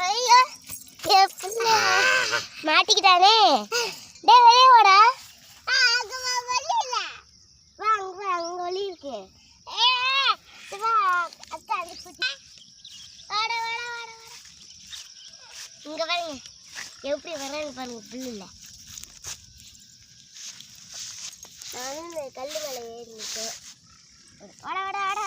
ஐயோ மாட்டிக்கிட்டானே. டே வெளியே ஓடா. அங்க வழி இருக்கு. இங்க பாருங்க எப்படி வர்றேன்னு பாருங்க. புல்லுல நானும் இந்த கல்லு மேலே ஏறி நிற்கும். வாடா வாடா வாடா.